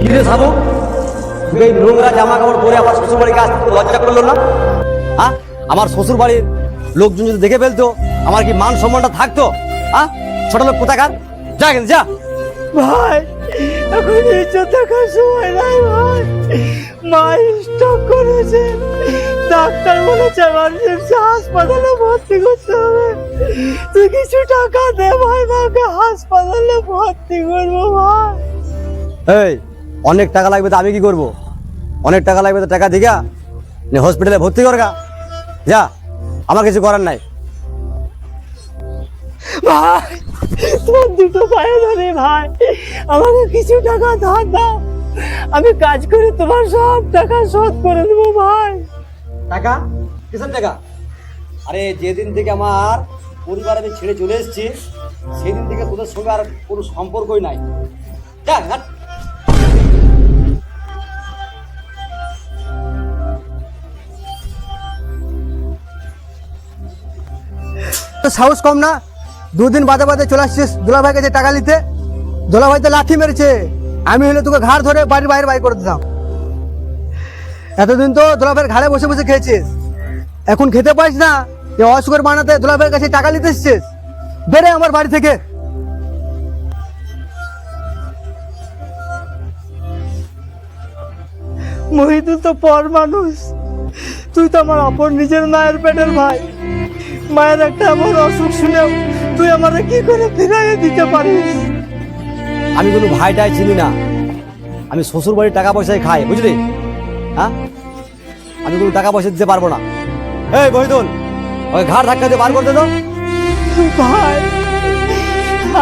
কিরে সাবু, তুই এই নোংরা জামা কাপড় পরে আমার শ্বশুর বাড়ির কাজ লজ্জা করলো না? হ্যাঁ, আমার শ্বশুর বাড়ির লোকজন যদি দেখে ফেলতো আমার কি মান সম্মানটা থাকতো? হ্যাঁ, ছোট লোক কোথাকার, যা কিন্তু যা। ভাই এখন ইজ্জত থাকার সময় নাই ভাই, মা স্ট্রোক করেছে, ডাক্তার বলেছে এমার্জেন্সি হাসপাতালে ভর্তি করতে হবে। তুই কিছু টাকা দে ভাই, মাকে হাসপাতালে ভর্তি করবো ভাই। এই অনেক টাকা লাগবে তো আমি কি করব? অনেক টাকা লাগবে তো টাকা দিগা হসপিটালে ভর্তি করগা, যা, আমার কিছু করার নাই। ভাই তোমার দুটো পায়ে ধরে ভাই, আমাকে কিছু টাকা ধার দাও, আমি কাজ করে তোমার সব টাকা শোধ করে দেবো ভাই। টাকা? কিসের টাকা? আরে যেদিন থেকে আমার পরিবার আমি ছেড়ে চলে এসেছি সেদিন থেকে তোদের সঙ্গে আর কোনো সম্পর্কই নাই। যা, হাট। সাহস কম না, দুদিন বাদে বাদে চলে আসছিস দুলাভাই কাছে টাকা নিতে। দুলাভাই তো লাঠি মেরেছে, আমি হলে তোকে ঘাড় ধরে বাড়ির বাইরে বাইর করে দিতাম। এতদিন তো দুলাভাইয়ের ঘাড়ে বসে বসে খেয়েছিস, এখন খেতে পারিস না, এ অসুখের বানাতে দুলাভাইয়ের কাছে টাকা নিতে এসছিস। বেরে আমার বাড়ি থেকে। মহিদুল তো পর মানুষ, তুই তো আমার আপন নিজের মায়ের পেটের ভাই। মায়ের একটা এমন অসুখ শুনেও তুই আমারে কি করে ফিরাইয়ে দিতে পারিস? আমি কোনো ভাইটাই চিনি না, আমি শ্বশুর বাড়ির টাকা পয়সায় খাই, বুঝলি? হ্যাঁ, আমি কোনো টাকা পয়সা দিতে পারবো না। এই বহিদুল, ওই ঘাড় ধাক্কা দিয়ে বার করতে দাও। ভাই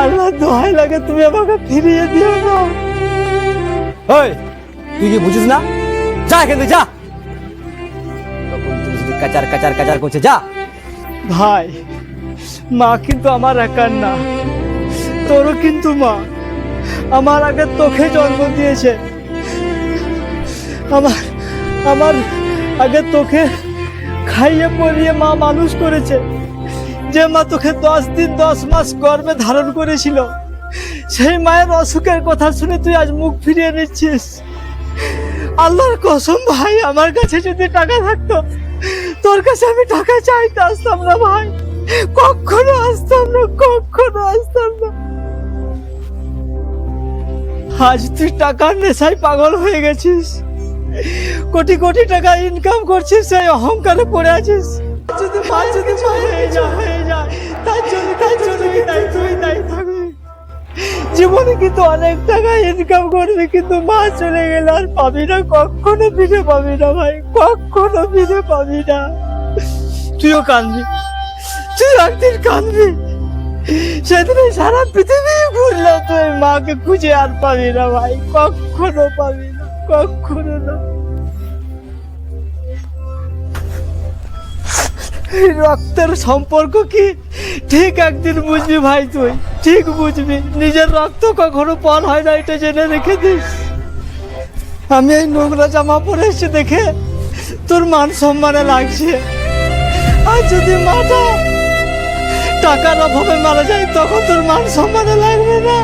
আল্লাহ দোহাই লাগে, তুমি আমাকে ফিরিয়ে দিও না। ওই তুই কি বুঝিস না? যা এখান থেকে যা। তখন তুই শুধু কাচার কাচার কাচার করছে, যা। ভাই মা কিন্তু আমার একার না, তোরও কিন্তু মা। আমার আগে তোকে জন্ম দিয়েছে, আমার আমার আগে তোকে খাইয়ে পরিয়ে মা মানুষ করেছে। যে মা তোকে 10 দিন 10 মাস গর্ভে ধারণ করেছিল, সেই মায়ের অসুখের কথা শুনে তুই আজ মুখ ফিরিয়ে নিচ্ছিস। আল্লাহর কসম ভাই, আমার কাছে যদি টাকা থাকতো তোর কাছে আমি টাকা চাইতে আসতাম না ভাই, কখনো আসতাম না, কখনো আসতাম না। আজ তুই টাকার নেশায় পাগল হয়ে গেছিস, কোটি কোটি টাকা ইনকাম করছিস, সেই অহংকারে পড়ে আছিস। যদি মা হয়ে যায় তার জন্য তুই দায়ী থাকবি। জীবনে কিন্তু অনেক টাকা ইনকাম করবি, কিন্তু মা চলে গেলে আর পাবি না, কখনো ফিরে পাবি না ভাই, কখনো ফিরে পাবি না। তুইও কাঁদবি, তুই একদিন কাঁদবি, সেদিনে সারা পৃথিবী ঘুরলেও তুই মাকে খুঁজে আর পাবি না ভাই, কখনো পাবি না, কখনো না। রক্তের সম্পর্ক কি ঠিক একদিন বুঝবি ভাই, তুই ঠিক বুঝবি। নিজের রক্ত কখনো পর হয় না, এটা জেনে রেখে দিস। আমি এই নোংরা জামা পরে এসে দেখে তোর মান সম্মানে লাগছে, আর যদি মাটা টাকার অভাবে মারা যায় তখন তোর মান সম্মানে লাগবে না।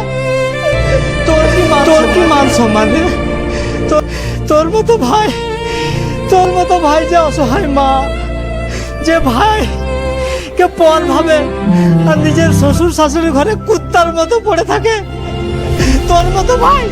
তোর কি মান সম্মানে? তোর মতো ভাই যে অসহায় মা, যে ভাই কে পর ভাবে আর নিজের শ্বশুর শাশুড়ি ঘরে কুত্তার মতো পড়ে থাকে, তোর মতো ভাই।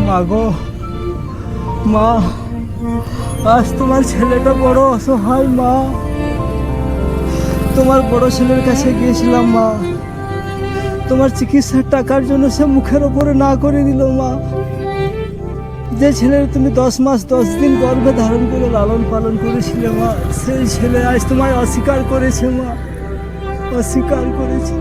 মাগো মা, আজ তোমার ছেলেটা বড় অসহায় মা। তোমার বড় ছেলের কাছে গিয়েছিলাম মা, তোমার চিকিৎসার টাকার জন্য সে মুখের ওপরে না করে দিল মা। যে ছেলের তুমি 10 মাস 10 দিন গর্ভে ধারণ করে লালন পালন করেছিলে মা, সেই ছেলে আজ তোমায় অস্বীকার করেছে মা, অস্বীকার করেছে।